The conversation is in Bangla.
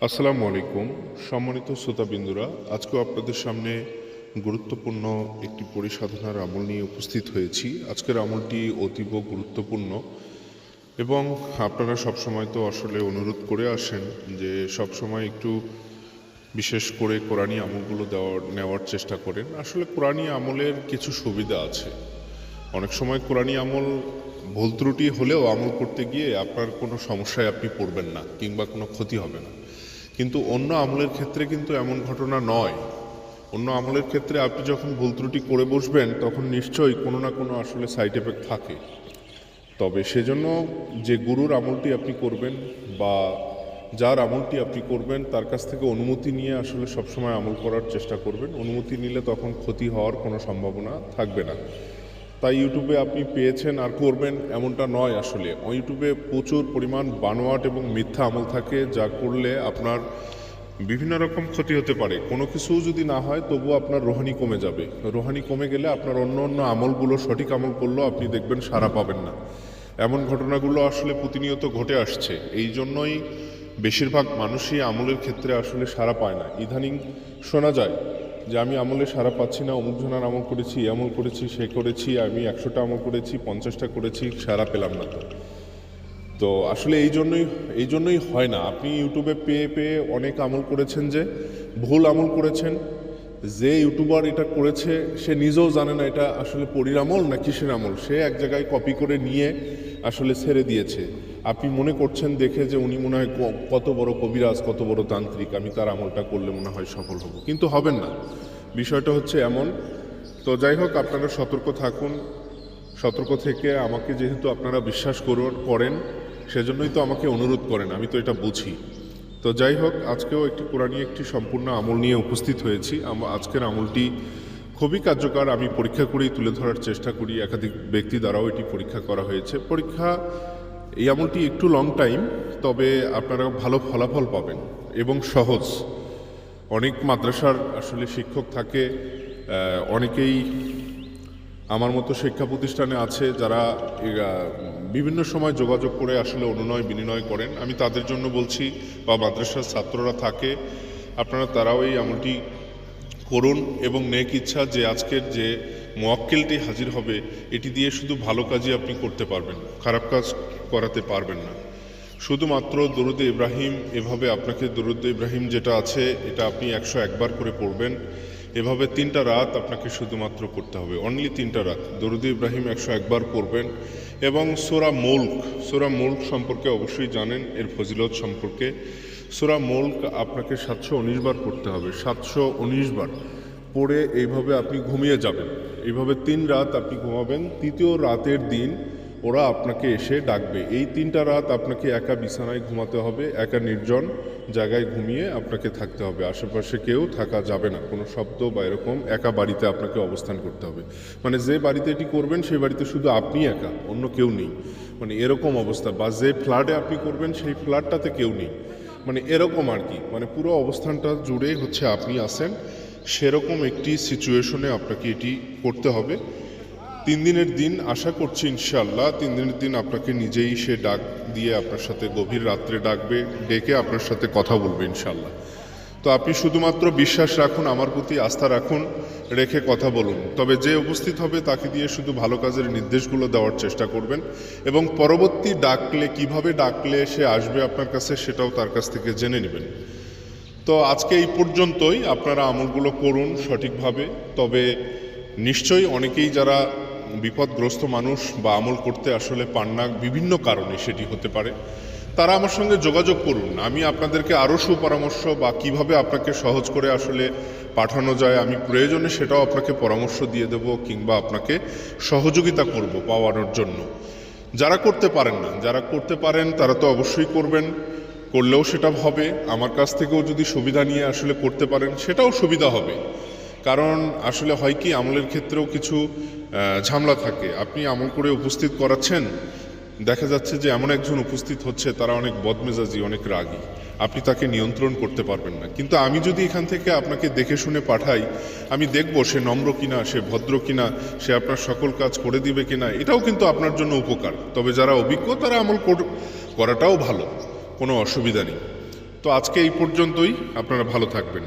আসসালামু আলাইকুম সম্মানিত শ্রোতাবিন্দুরা, আজকেও আপনাদের সামনে গুরুত্বপূর্ণ একটি পরিসাধনার আমল নিয়ে উপস্থিত হয়েছি। আজকের আমলটি অতীব গুরুত্বপূর্ণ এবং আপনারা সবসময় তো আসলে অনুরোধ করে আসেন যে সবসময় একটু বিশেষ করে কোরআনী আমলগুলো নেওয়ার চেষ্টা করেন। আসলে কোরআনী আমলের কিছু সুবিধা আছে। অনেক সময় কোরআনী আমল ভুল ত্রুটি হলেও আমল করতে গিয়ে আপনার কোনো সমস্যায় আপনি পড়বেন না কিংবা কোনো ক্ষতি হবে না, কিন্তু অন্য আমলের ক্ষেত্রে কিন্তু এমন ঘটনা নয়। অন্য আমলের ক্ষেত্রে আপনি যখন ভুল ত্রুটি করে বসবেন তখন নিশ্চয়ই কোনো না কোনো আসলে সাইড এফেক্ট থাকে। তবে সেজন্য যে গুরুর আমলটি আপনি করবেন বা যার আমলটি আপনি করবেন তার কাছ থেকে অনুমতি নিয়ে আসলে সবসময় আমল করার চেষ্টা করবেন। অনুমতি নিলে তখন ক্ষতি হওয়ার কোনো সম্ভাবনা থাকবে না। তাই ইউটিউবে আপনি পেয়েছেন আর করবেন এমনটা নয়। আসলে ইউটিউবে প্রচুর পরিমাণ বানোয়াট এবং মিথ্যা আমল থাকে, যা করলে আপনার বিভিন্ন রকম ক্ষতি হতে পারে। কোনো কিছু যদি না হয় তবুও আপনার রোহানি কমে যাবে। রোহানি কমে গেলে আপনার অন্য অন্য আমলগুলো সঠিক আমল করলেও আপনি দেখবেন সাড়া পাবেন না। এমন ঘটনাগুলো আসলে প্রতিনিয়ত ঘটে আসছে। এই জন্যই বেশিরভাগ মানুষই আমলের ক্ষেত্রে আসলে সাড়া পায় না। ইদানিং শোনা যায় যে আমি আমলে সাড়া পাচ্ছি না, অমুক জনের আমল করেছি, আমল করেছি, সে করেছি, আমি 100টা আমল করেছি, 50টা করেছি, সাড়া পেলাম না। তো আসলে এই জন্যই হয় না। আপনি ইউটিউবে পেয়ে পেয়ে অনেক আমল করেছেন যে ভুল আমল করেছেন। যে ইউটিউবার এটা করেছে সে নিজেও জানে না এটা আসলে পরীর আমল না কিসের আমল। সে এক জায়গায় কপি করে নিয়ে আসলে ছেড়ে দিয়েছে। আপনি মনে করছেন দেখে যে উনি মনে হয় কত বড় কবিরাজ, কত বড় তান্ত্রিক, আমি তার আমলটা করলে মনে হয় সফল হব, কিন্তু হবেন না। বিষয়টা হচ্ছে এমন। তো যাই হোক, আপনারা সতর্ক থাকুন। সতর্ক থেকে আমাকে যেহেতু আপনারা বিশ্বাস করেন সেজন্যই তো আমাকে অনুরোধ করেন, আমি তো এটা বুঝি। তো যাই হোক, আজকেও কোরআনী একটি সম্পূর্ণ আমল নিয়ে উপস্থিত হয়েছি। আজকের আমলটি খুবই কার্যকর। আমি পরীক্ষা করেই তুলে ধরার চেষ্টা করি। একাধিক ব্যক্তি দ্বারাও এটি পরীক্ষা করা হয়েছে। এই আমলটি একটু লং টাইম, তবে আপনারা ভালো ফলাফল পাবেন এবং সহজ। অনেক মাদ্রাসার আসলে শিক্ষক থাকে, অনেকেই আমার মতো শিক্ষা প্রতিষ্ঠানে আছে যারা বিভিন্ন সময় যোগাযোগ করে আসলে অনুনয় বিনিময় করেন। আমি তাদের জন্য বলছি, বা মাদ্রাসার ছাত্ররা থাকে, আপনারা তারাও এই আমলটি করুন এবং নেক ইচ্ছা যে আজকের যে মুয়াক্কিলটি হাজির হবে এটি দিয়ে শুধু ভালো কাজই আপনি করতে পারবেন, খারাপ কাজ করাতে পারবেন না। শুধুমাত্র দরুদে ইব্রাহিম, এভাবে আপনাকে দরুদে ইব্রাহিম যেটা আছে এটা আপনি 101 বার করে পড়বেন। এভাবে 3টা রাত আপনাকে শুধুমাত্র করতে হবে, অনলি 3টা রাত দরুদে ইব্রাহিম 101 বার পড়বেন। এবং সূরা মুলক সম্পর্কে অবশ্যই জানেন, এর ফজিলত সম্পর্কে। সূরা মুলক আপনাকে 719 বার পড়তে হবে, 719 বার পড়ে এইভাবে আপনি ঘুমিয়ে যাবেন। এইভাবে 3 রাত আপনি ঘুমাবেন। তৃতীয় রাতের দিন ওরা আপনাকে এসে ডাকবে। এই 3টা রাত আপনাকে একা বিছানায় ঘুমাতে হবে, একা নির্জন জায়গায় ঘুমিয়ে আপনাকে থাকতে হবে। আশেপাশে কেউ থাকা যাবে না, কোনো শব্দ বা এরকম। একা বাড়িতে আপনাকে অবস্থান করতে হবে। মানে যে বাড়িতে এটি করবেন সেই বাড়িতে শুধু আপনি একা, অন্য কেউ নেই, মানে এরকম অবস্থা। বা যে ফ্ল্যাটে আপনি করবেন সেই ফ্ল্যাটটাতে কেউ নেই, মানে এরকম আর কি। মানে পুরো অবস্থানটা জুড়ে হচ্ছে আপনি আছেন, সেরকম একটি সিচুয়েশনে আপনাকে এটি করতে হবে। 3 দিনের দিন, আশা করছি ইনশাআল্লাহ 3 দিনের দিন আপনাকে নিজেই সে ডাক দিয়ে আপনার সাথে গভীর রাত্রে ডাকবে, ডেকে আপনার সাথে কথা বলবে ইনশাআল্লাহ। তো আপনি শুধুমাত্র বিশ্বাস রাখুন, আমার প্রতি আস্থা রাখুন, রেখে কথা বলুন। তবে যে উপস্থিত হবে তাকে দিয়ে শুধু ভালো কাজের নির্দেশগুলো দেওয়ার চেষ্টা করবেন এবং পরবর্তী ডাকলে কিভাবে ডাকলে সে আসবে আপনার কাছে সেটাও তার কাছ থেকে জেনে নেবেন। তো আজকে এই পর্যন্তই। আপনারা আমলগুলো করুন সঠিকভাবে। তবে নিশ্চয়ই অনেকেই যারা বিপদগ্রস্ত মানুষ বা আমল করতে আসলে পান না, বিভিন্ন কারণে সেটি হতে পারে, তারা আমার সঙ্গে যোগাযোগ করুন। আমি আপনাদেরকে আরও সুপরামর্শ বা কিভাবে আপনাকে সহজ করে আসলে পাঠানো যায় আমি প্রয়োজনে সেটাও আপনাকে পরামর্শ দিয়ে দেব, কিংবা আপনাকে সহযোগিতা করব পাওয়ানোর জন্য। যারা করতে পারেন না, যারা করতে পারেন তারা তো অবশ্যই করবেন, করলেও সেটা হবে। আমার কাছ থেকেও যদি সুবিধা নিয়ে আসলে করতে পারেন সেটাও সুবিধা হবে। কারণ আসলে হয় কি, আমলের ক্ষেত্রেও কিছু ঝামেলা থাকে। আপনি আমল করে উপস্থিত করাচ্ছেন, দেখা যাচ্ছে যে এমন একজন উপস্থিত হচ্ছে তারা অনেক বদমেজাজি, অনেক রাগী, আপনি তাকে নিয়ন্ত্রণ করতে পারবেন না। কিন্তু আমি যদি এখান থেকে আপনাকে দেখে শুনে পাঠাই, আমি দেখব সে নম্র কিনা, সে ভদ্র কিনা, সে আপনার সকল কাজ করে দিবে কিনা, এটাও কিন্তু আপনার জন্য উপকার। তবে যারা অভিজ্ঞ তারা আমল করাটাও ভালো, কোনো অসুবিধা নেই। তো আজকে এই পর্যন্তই, আপনারা ভালো থাকবেন।